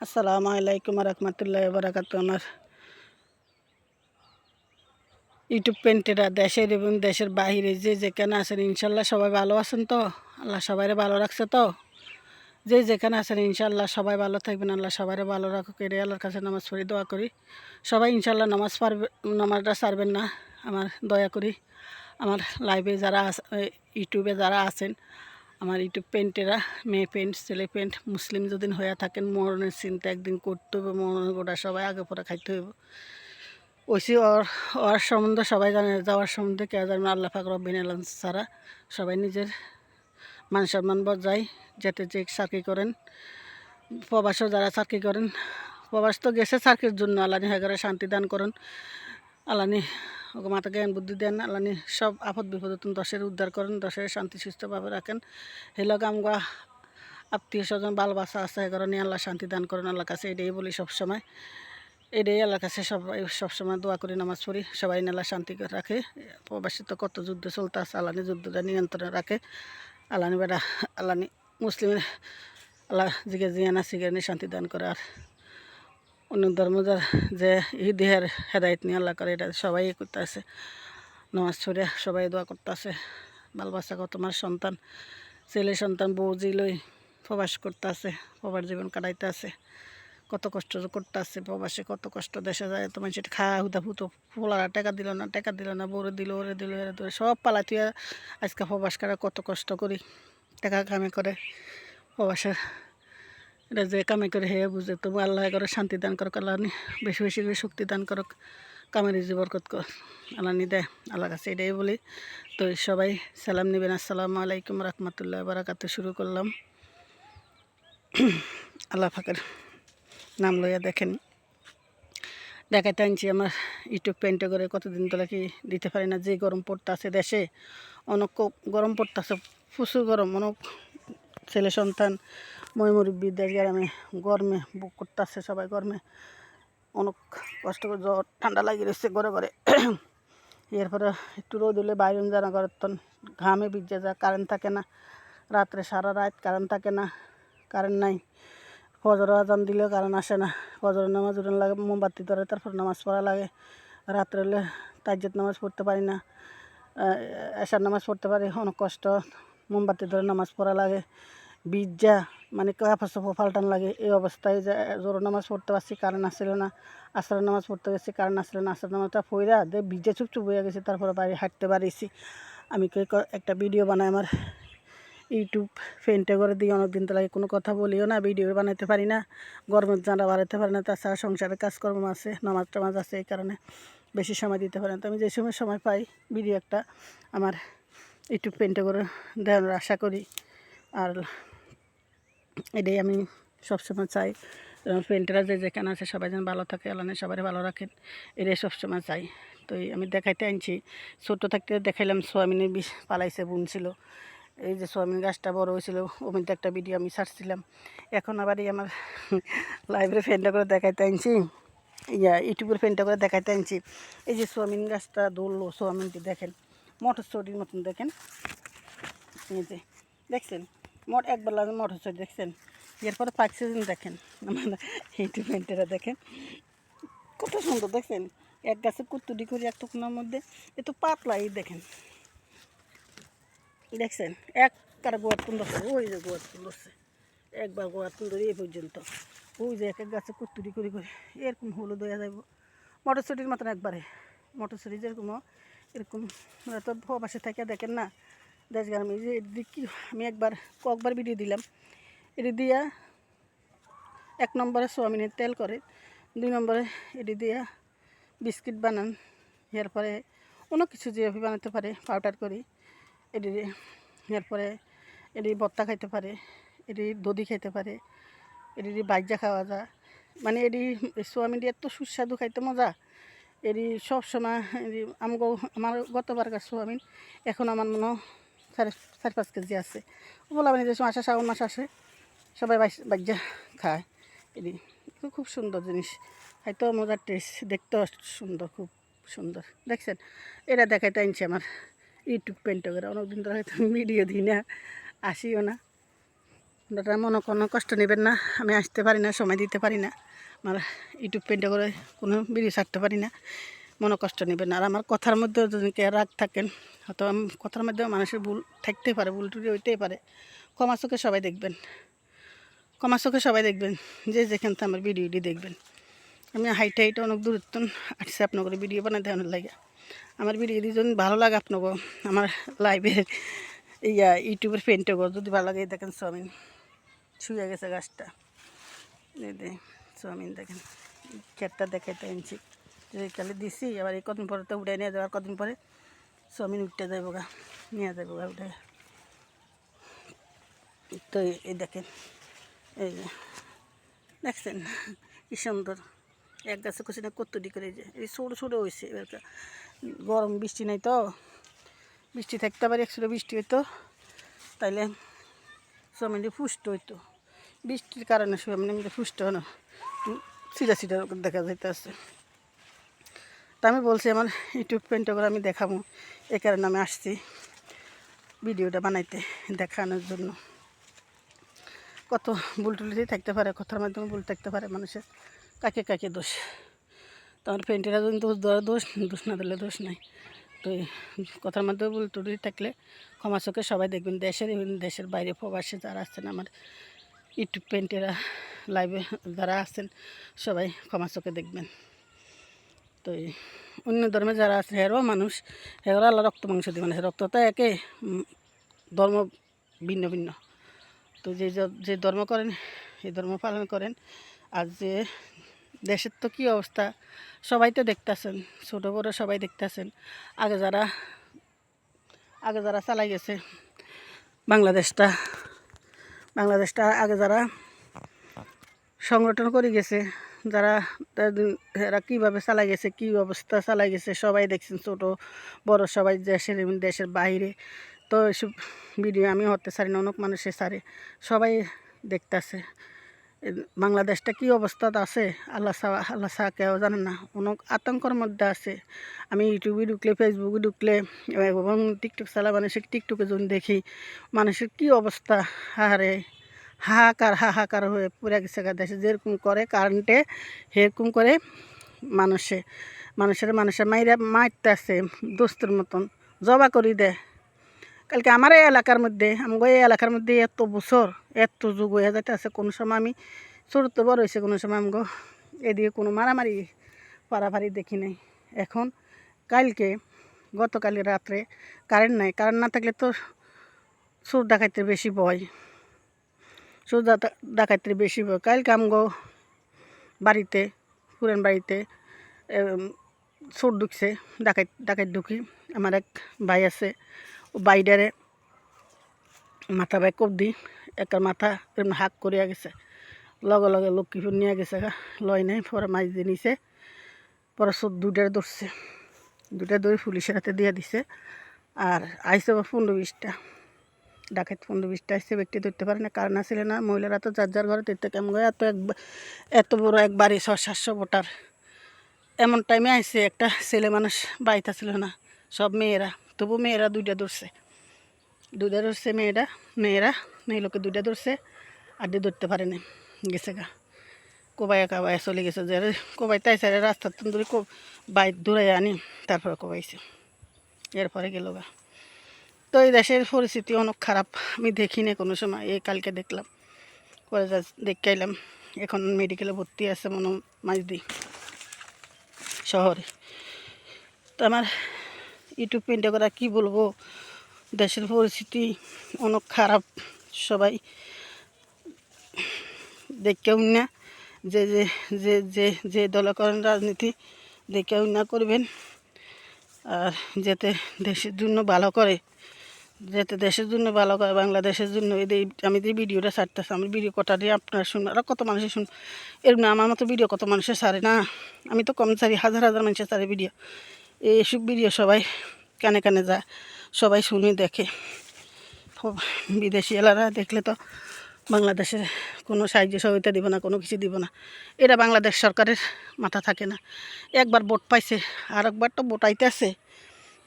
আসসালামু আলাইকুম রহমতুল্লাহ বারাকাতু। আমার ইউটিউব পেন্টেরা দেশের এবং দেশের বাহিরে যে যেখানে আছেন ইনশাল্লাহ সবাই ভালো আছেন তো? আল্লাহ সবাইরে ভালো রাখছে তো? যে যেখানে আছেন ইনশাল্লাহ সবাই ভালো থাকবেন, আল্লাহ সবাইরে ভালো রাখুক। এটাই আল্লাহর কাছে নামাজ পড়ি দোয়া করি। সবাই ইনশাল্লাহ নামাজটা ছাড়বেন না, আমার দয়া করি। আমার লাইভে যারা ইউটিউবে যারা আছেন, আমার ইউটিউব পেন্টেরা, মেয়ে পেন্ট, ছেলে পেন্ট, মুসলিম যদি হয়ে থাকেন, মরণের চিন্তা একদিন করতে হবে, মরণের গোটা সবাই আগে পরে খাইতে হইব। ওইসি ওর সম্বন্ধে সবাই জানে, যাওয়ার সম্বন্ধে কে জানবে আল্লাহ পাক রব্বিল আলামিন ছাড়া। সবাই নিজের মান সম্মান বজায় যেতে যে চাকরি করেন, প্রবাসও যারা চাকরি করেন, প্রবাস তো গেছে চাকরির জন্য, আল্লাহ হেগারে শান্তি দান করুন, আল্লাহ মাথা জ্ঞান বুদ্ধি দেন, আল্লাহ সব আপদ বিপদ দশের উদ্ধার করেন, দশের শান্তি সুস্থভাবে রাখেন। হেলক আমগা আত্মীয় স্বজন বাল বাচ্চা আছে হেগারে নিয়ে আল্লাহ শান্তি দান করেন। আল্লাহ কাছে এটাই বলি সবসময়, এটাই আল্লাহর কাছে সবসময় দোয়া করি, নামাজ পড়ি, সবাই আল্লাহ শান্তি রাখে। প্রবাসী তো কত যুদ্ধ চলতে আছে, আল্লাহ যুদ্ধটা নিয়ন্ত্রণে রাখে। আল্লাহ বেড়া আল্লাহ মুসলিমের আল্লাহ জিগে জিয়ানা সিগানি শান্তি দান করে। আর অন্য ধর্ম যে দেহের হেদায়ত নিয়ে আল্লাহ করে, এটা সবাই করতে আছে। নামাজ পড়ে সবাই দোয়া করতে আছে। বাল বাচ্চা কত তোমার সন্তান, ছেলে সন্তান বউ জিলই প্রবাস করতে আছে, প্রবাস জীবন কাটাইতে আছে, কত কষ্ট করতে আছে প্রবাসে, কত কষ্ট দেশে যায়। তোমার সেটা খাওয়া হুদা ফুতো ফোলারা টাকা দিল না, বউরে দিল, ওরে দিল, এরে দিল, সব পালাতুই আজকে প্রবাস করে কত কষ্ট করি, টাকা কামে করে প্রবাসের। এটা যে কামে করে হে বুঝে, তবু আল্লাহ করে শান্তি দান করুক, আল্লাহ বেশি বেশি করে শক্তি দান করুক, কামের বরকত কর আল্লাহ দেয়। আল্লাহ কাছে এটাই বলি। তো সবাই সালাম নেবেন। আসসালামু আলাইকুম রহমতুল্লাহ বারাকাতু। শুরু করলাম আল্লাহ ফাকের নাম লইয়া। দেখাইতে আনছি আমার ইউটিউব পেন্টে করে, কতদিন তোলা কি দিতে পারি না, যে গরম পড়তেছে দেশে, অনেক গরম পড়তেছে, প্রচুর গরম। অনেক ছেলে সন্তান মুরব্বী দেশ গ্রামে গরমে বুক করতেছে, সবাই গরমে অনেক কষ্ট করে, জ্বর ঠান্ডা লাগিয়ে রয়েছে ঘরে ঘরে। এরপরে একটু রোদ হলে বাইরে জানা ঘরের তখন ঘামে ভিজে যায়, কারেন্ট থাকে না, রাত্রে সারা রাত কারেন্ট থাকে না, কারেন্ট নাই। ফজর আজান দিলেও কারেন্ট আসে না, ফজরের নামাজ উঠান লাগে, মোমবাতি ধরে তারপর নামাজ পড়া লাগে। রাত্রে হলে তাজ্জুদ নামাজ পড়তে পারি না, এশার নামাজ পড়তে পারি, অনেক কষ্ট, মোমবাতি ধরে নামাজ পড়া লাগে, বিজ্জা মানে কাপড় চোপড় পাল্টান লাগে। এই অবস্থায় যে জোর নামাজ পড়তে পারছি, কারেন্ট আসছিল না। আসরের নামাজ পড়তে গেছি, কারেন্ট আসছিল না, আসরের নামাজটা পড়া দিয়ে ভিজে চুপচুপ হয়ে গেছি, তারপরে বাড়ি হাঁটতে পারিছি। আমি একটা ভিডিও বানাই আমার ইউটিউব ফেন্টে করে দিয়ে, অনেকদিন তো লাগে কোনো কথা বলিও না, ভিডিও বানাতে পারি না, গরমের জানা বাড়াতে পারি না, তাছাড়া সংসারের কাজকর্ম আছে, নামাজ টামাজ আছে, এই কারণে বেশি সময় দিতে পারি না। তো আমি যে সময় পাই ভিডিও একটা আমার ইউটিউব পেন্টে করে দেওয়ার আশা করি। আর এটাই আমি সবসময় চাই, পেন্টেরা যে যেখানে আছে সবাই যেন ভালো থাকে, আল্লাহ সবাই ভালো রাখেন, এটাই সবসময় চাই। তো আমি দেখাইতে আনছি, ছোটো থাকতে দেখাইলাম সোয়াবিনের বীজ পালাইছে বুনছিল, এই যে সোয়াবিন গাছটা বড় হয়েছিল, ওর মধ্যে একটা ভিডিও আমি ছাড়ছিলাম। এখন আবার এই আমার লাইব্রেরি ফ্রেন্ডটা করে দেখাইতে আনছি, ইউটিউবের ফ্রেন্ডটা করে দেখাইতে আনছি। এই যে সোয়াবিন গাছটা ধরলো, সোয়াবিনটি দেখেন মটরশুঁটির মতন, দেখেন এই যে দেখছেন, একবার লাগে মটরশুঁটি দেখছেন। এরপরে পাকছে দেখেন, আমার ইউটিউব ফ্রেন্ডেরা দেখেন কত সুন্দর, দেখছেন এক গাছে কুত্তুটি করে এক টুকনার মধ্যে, এত পাতলা, এই দেখেন দেখছেন কারা গোয়ার তুন্দরছে, ওই যে গোয়ার তুন্দরছে, একবার গোয়ার তুন্দর এই পর্যন্ত, ওই যে এক গাছে কুত্তুরি করে করে এরকম হলুদ হয়ে যাইব মটরশুঁটির মতন একবারে। মটরশুঁটি যেরকম এরকম তো প্রবাসে থাকে দেখেন না, দেশ গ্রামে যে কি আমি কয়েকবার ভিডিও দিলাম, এটি দিয়া 1 নম্বরে সোয়াবিনের তেল করে, 2 নম্বরে এটি দিয়া বিস্কিট বানান, এরপরে অনেক কিছু যে বানাতে পারে পাউডার করি, এটি এরপরে এটি ভর্তা খাইতে পারে, এটি দধি খাইতে পারে, এটি বাইজা খাওয়া যায়। মানে এটি সোয়াবিনটি এত সুস্বাদু, খাইতে মজা। এটি সবসময় আমার গতবারকার সোয়াবিন এখন আমার মনে হয় 4.5 কেজি আছে। বলা মানে যে মাসে শ্রাবণ মাস আসে সবাই বাইজা খায়। এটি খুব সুন্দর জিনিস, হয়তো মজার টেস্ট, দেখতেও সুন্দর, খুব সুন্দর। দেখছেন এটা দেখাইতে আনছি আমার ইউটিউব পেন্টে করে, অনেকদিন ধরে হয়তো ভিডিও দিই না, আসিও না, আপনারা মনে কোনো কষ্ট নেবেন না, আমি আসতে পারি না, সময় দিতে পারি না, আমার ইউটিউব পেন্টে করে কোনো ভিডিও ছাড়তে পারি না, মনে কষ্ট নেবেন না। আর আমার কথার মধ্যেও যদি কে রাগ থাকেন, হয়তো কথার মধ্যেও মানুষের ভুল থাকতেই পারে, ভুল টুটি হইতেই পারে, ক্ষমা চোখে সবাই দেখবেন, ক্ষমা চোখে সবাই দেখবেন, যে যেখান থেকে আমার ভিডিওটি দেখবেন। আমি হাইটে অনেক দূরত্ব আসছি আপনাকে ভিডিও বানাতে অনেক লাগে। আমার ভিডিও যদি ভালো লাগে আপনাকে, আমার লাইভের ইউটিউবের পেন্টে যদি ভালো লাগে, দেখেন চাউমিন ছুঁয়ে গেছে গাছটা, চাউমিন দেখেন ক্ষেতটা দেখাইতে আনছি, কালে দিছি, আবার এই কদিন পরে তো উঠে নিয়ে যাওয়ার, কদিন পরে চাউমিন উঠতে যাবো গা, নিয়ে যাবো গা উঠে। তো এই দেখেন, এই যে দেখছেন কি সুন্দর, এক গাছে কুচি না কতটি করে, যে এই ছোটো ছোটো হয়েছে। এবার গরম বৃষ্টি নাই তো, বৃষ্টি থাকতে পারে, একশো বৃষ্টি হইতো তাইলে চাউমিনটি পুষ্ট হইতো, বৃষ্টির কারণে চাউমিন এমনি পুষ্ট হয় না, একটু সিটা সিটা দেখা যাইতে আছে। তা আমি বলছি আমার ইউটিউব পেন্টটা করে আমি দেখাবো, এই কারণে আমি আসছি ভিডিওটা বানাইতে, দেখানোর জন্য। কত ভুল টুলিতেই থাকতে পারে, কথার মাধ্যমে ভুল থাকতে পারে মানুষের, কাকে কাকে দোষ, তো আমার পেন্টেরা যদি দোষ দেওয়ার দোষ না দিলে দোষ নাই। তো কথার মাধ্যমে ভুল টুলি থাকলে ক্ষমা চোখে সবাই দেখবেন, দেশের এবং দেশের বাইরে প্রবাসে যারা আসছেন আমার ইউটিউব পেন্টেরা লাইভে যারা আসছেন সবাই ক্ষমা চোখে দেখবেন। তো অন্য ধর্মে যারা আছে হেরও মানুষ, হেরা আল্লাহ রক্ত মাংস দিয়ে মানে রক্ত তো একে, ধর্ম ভিন্ন ভিন্ন। তো যে ধর্ম করেন এই ধর্ম পালন করেন। আর যে দেশের তো কী অবস্থা সবাই তো দেখতেছেন, ছোটো বড়ো সবাই দেখতেছেন। আগে যারা চালাই গেছে বাংলাদেশটা আগে যারা সংগঠন করে গেছে, যারা এরা কীভাবে চালাই গেছে, কী অবস্থা চালাই গেছে সবাই দেখছেন, ছোটো বড় সবাই, দেশের বাইরে। তো এসব ভিডিও আমি হতে চাই না, অনেক মানুষে ছাড়ে, সবাই দেখতেছে বাংলাদেশটা কী অবস্থাতে আছে, আল্লাহ ছাড়া কেউ জানে না, অনেক আতঙ্কর মধ্যে আছে। আমি ইউটিউবে ঢুকলে, ফেসবুকে ঢুকলে এবং টিকটক চালা মানুষের টিকটকে যখন দেখি মানুষের কী অবস্থা, হাহাকার হয়ে পুরা গেছে দেশে, যেরকম করে কারেন্টে সেরকম করে মানুষের মারতে আছে দোস্তের মতন, জবা করি দেয়। কালকে আমার এই এলাকার মধ্যে, আমাকে এই এলাকার মধ্যে এত বছর এত যুগ হয়ে যেতে আছে, কোনো সময় আমি ছোটো বড় হয়েছে, কোনো সময় আমাকে এদিকে কোনো মারামারি পারাপারি দেখি নাই। এখন গতকাল রাত্রে কারেন্ট নাই, কারেন্ট না থাকলে তো চোর ডাকাইতে বেশি ভয়, ডাকাইতে বেশি ভয়। কালকে আমগো বাড়িতে, পুরান বাড়িতে চোর ঢুকছে, ডাকাইত ঢুকি। আমার এক ভাই আছে, ও বাইডারে মাথা বাই কোপ দি, একার মাথা এমনি হাক করিয়া গেছে, লগে লগে লক্ষ্মীপুর নিয়ে গেছে, লয় নাই, পরে মাছ দিয়ে নিছে, পরে চোর দুটারে ধরছে, ধরে পুলিশের হাতে দিয়ে দিছে। আর আইসে 15-20টা ডাকাত, 15-20টা আসছে, ব্যক্তি ধরতে পারে না, কারণ আসছিল না, মহিলারা তো যার ঘরে ধরতে কেমন হয়, এত বড় এক বাড়ি 600-700 ভোটার, এমন টাইমে আসছে, একটা ছেলে মানুষ বাড়িতে ছিল না, সব মেয়েরা, তবু মেয়েরা দুইটা ধরছে মেয়ে লোকে দুইটা ধরছে, আর দিয়ে ধরতে পারে না, গেছে গা কোবাইয়া কাবাইয়া চলে গেছে, যে কোবাইতে আইসে রাস্তার তন্দুরি বাইক দূরে আনি, তারপরে কোবাইছে, এরপরে গেল গা। তো এই দেশের পরিস্থিতি অনেক খারাপ, আমি দেখি না কোনো সময়, এই কালকে দেখলাম, পরে দেখতে এলাম, এখন মেডিকেলে ভর্তি আছে মাঝদি শহরে। তো আমার ইউটিউব পেন্টে করা কী বলবো, দেশের পরিস্থিতি অনেক খারাপ, সবাই দেখেও না, যে যে যে যে যে দল করেন রাজনীতি দেখেও না করবেন, আর যাতে দেশের জন্য ভালো করে, বাংলাদেশের জন্য। আমি যে ভিডিওটা ছাড়তেছি, আমার ভিডিও কটা দিয়ে আপনারা শুনবেন, আর কত মানুষের এরকম আমার মতো ভিডিও কত মানুষের ছাড়ে না, আমি তো কম ছাড়ি, হাজার মানুষের ছাড়ে ভিডিও। এইসব ভিডিও সবাই কানে কানে যায়, সবাই শুনে দেখে, বিদেশি এলারা দেখলে তো বাংলাদেশের কোনো সাহায্য সহযোগিতা দিব না, কোনো কিছু দিব না, এটা বাংলাদেশ সরকারের মাথা থাকে না। একবার ভোট পাইছে, আর একবার তো ভোট আইতেছে,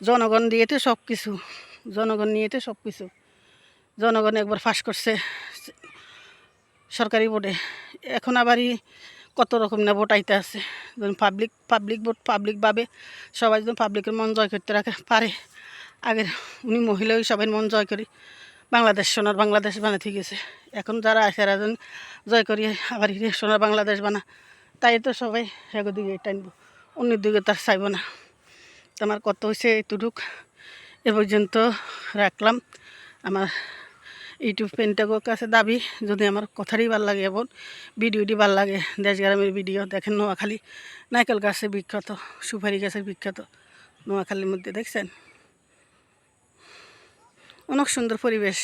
জনগণ দিয়েতে সব কিছু, জনগণ নিয়েতে সব কিছু, জনগণ একবার ফাঁস করছে সরকারি বোর্ডে। এখন আবারই কত রকম না ভোট আইতে আছে, যেন পাবলিক ভোট পাবলিকভাবে সবাই যেন পাবলিকের মন জয় করতে রাখে পারে। আগের উনি মহিলা ওই সবাই মন জয় করি বাংলাদেশ সোনার বাংলাদেশ বানাতে গেছে। এখন যারা আছে এরা যেন জয় করি আবার সোনার বাংলাদেশ বানা, তাই তো সবাই এগো দিকে টানবো, অন্যের দিকে তার চাইব না। আমার কত হয়েছে এতটুক এ পর্যন্ত রাখলাম। আমার ইউটিউব পেনটাকের কাছে দাবি, যদি আমার কথারই ভাল লাগে এবং ভিডিওটি ভাল লাগে, দেশ গ্রামের ভিডিও দেখেন। নোয়াখালী নারকেল গাছের বিখ্যাত, সুপারি গাছের বিখ্যাত নোয়াখালীর মধ্যে দেখছেন, অনেক সুন্দর পরিবেশ,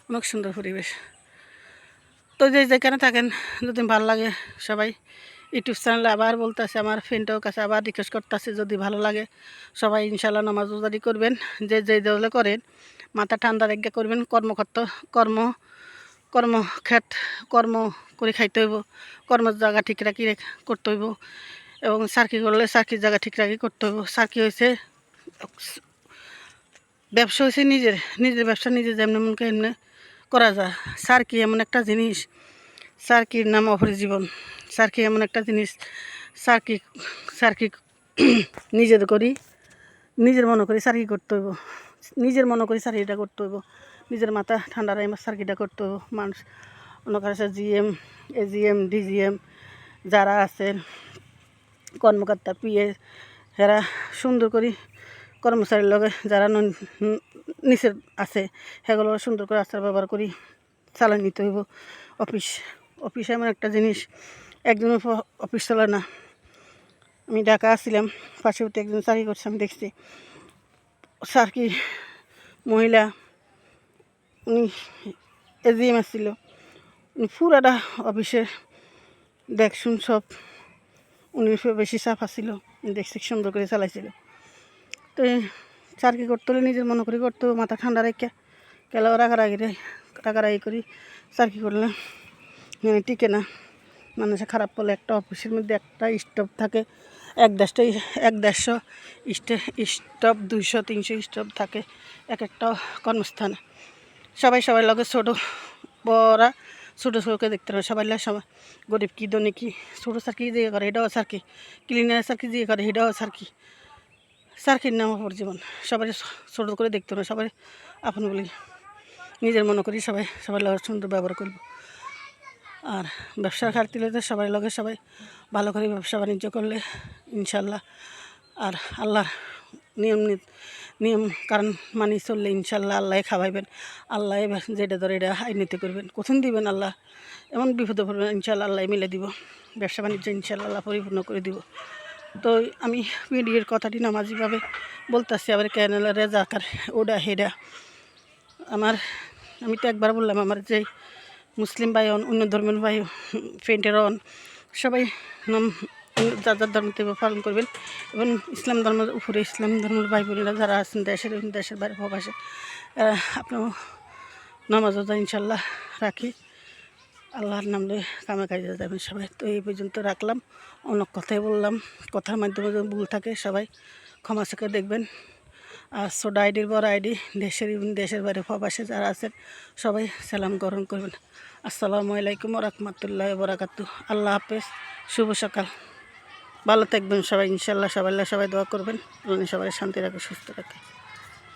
অনেক সুন্দর পরিবেশ। তো যে যেখানে থাকেন যদি ভাল লাগে সবাই ইউটিউব চ্যানেলে আবার বলতেছে, আমার ফ্রেন্ডের কাছে আবার রিকোয়েস্ট করতেছে, যদি ভালো লাগে সবাই ইনশাল্লাহ নামাজ রোজারি করবেন, যে দলে করেন মাথা ঠান্ডা রেখে করবেন। কর্মক্ষেত কর্ম করে খাইতে হইব, কর্মের জায়গা ঠিক রাখি করতে হইব, এবং সার্কি করলে সার্কির জায়গা ঠিক রাখি করতে হইব। সার্কি হয়েছে ব্যবসা, হয়েছে নিজের ব্যবসা নিজে যেমন মনকে এমনি করা যায়। সার্কি এমন একটা জিনিস, সার্কির নাম অপরিজীবন। সার্কি এমন একটা জিনিস, সার্কি নিজের করি, নিজের মনে করি সার্কি করতে হইব, নিজের মনে করি সার্কিটা করতে হইব, নিজের মাথা ঠান্ডা রাখি সার্কিটা করতে হইব। মানুষ মনে করে জিএম এজিএম ডিজিএম যারা আছেন কর্মকর্তা পিএ, এরা সুন্দর করে কর্মচারীর লগে যারা নিচের আছে সেগুলো সুন্দর করে আচার ব্যবহার করি চালাই নিতে হইব। অফিস এমন একটা জিনিস, একজনের অফিস চলে না। আমি ঢাকা আসছিলাম, পার্শ্ববর্তী একজন চাকরি করছে, আমি দেখছি সার্কি মহিলা, উনি এজিএম আসছিল, উনি পুরাটা অফিসের দেখশুন সব, উনি বেশি চাপ আসছিল, দেখছি সুন্দর করে চালাইছিল। তো চাকরি করতে হলে নিজের মনে করে করতে হবে, মাথা ঠান্ডা রেখে কেলা রাগারাগি করি চাকরি করলে টিকে না। মানুষে খারাপ করলে একটা অফিসের মধ্যে একটা স্টাফ থাকে, 150 স্টাফ, 200-300 স্টাফ থাকে এক একটা কর্মস্থানে। সবাই লগে ছোটো বড়া ছোটোকে দেখতে হবে, সবাই সবাই গরিব কী ধনী কী, ছোটো সার্কি দিয়ে করে এটাও সার্কি, ক্লিনার সার্কি দিয়ে করে এটাও সার্কির নাম জীবন। সবাই ছোটো করে দেখতে হবে, সবাই আপন বলি নিজের মনে করি সবাই লগে সুন্দর ব্যবহার করব। আর ব্যবসার খাতিরে তো সবাই লগে সবাই ভালো করে ব্যবসা বাণিজ্য করলে ইনশাল্লাহ, আর আল্লাহর নিয়ম কারণ মানি চললে ইনশাল্লাহ আল্লাহ খাওয়াইবেন, আল্লাহ যেটা ধরে এটা আইনীতি করবেন, কোথন দিবেন আল্লাহ, এমন বিপদে পড়বেন ইনশাল্লাহ আল্লাহ মিলে দিব, ব্যবসা বাণিজ্য ইনশাল্লাহ আল্লাহ পরিপূর্ণ করে দিব। তো আমি মিডিয়ার কথাটি নামাজিভাবে বলতেছি, আবার ক্যানেলের রেজাকার ওডা হেডা আমি তো একবার বললাম, আমার যে মুসলিম ভাই হন, অন্য ধর্মের ভাই ফ্রেন্ডের হন, সবাই যার ধর্ম পালন করবেন, এবং ইসলাম ধর্মের উপরে ইসলাম ধর্মের ভাই বোনেরা যারা আছেন দেশের বাইরে প্রবাসে, আপনার নামাজ ইনশাল্লাহ রাখি, আল্লাহর নাম নিয়ে কামে কাজে যাবেন সবাই। তো এই পর্যন্ত রাখলাম, অনেক কথাই বললাম, কথার মাধ্যমে যদি ভুল থাকে সবাই ক্ষমা চোখে দেখবেন। আর ছোটো আইডির বড় আইডি দেশের বাইরে প্রবাসে যারা আছেন সবাই সালাম গ্রহণ করবেন। আসসালামু আলাইকুম ওয়া রাহমাতুল্লাহি ওয়া বারাকাতুহু। আল্লাহ হাফেজ, শুভ সকাল, ভালো থাকবেন সবাই ইনশাল্লাহ। সবাই দোয়া করবেন, সবাই শান্তি রাখে সুস্থ রাখে।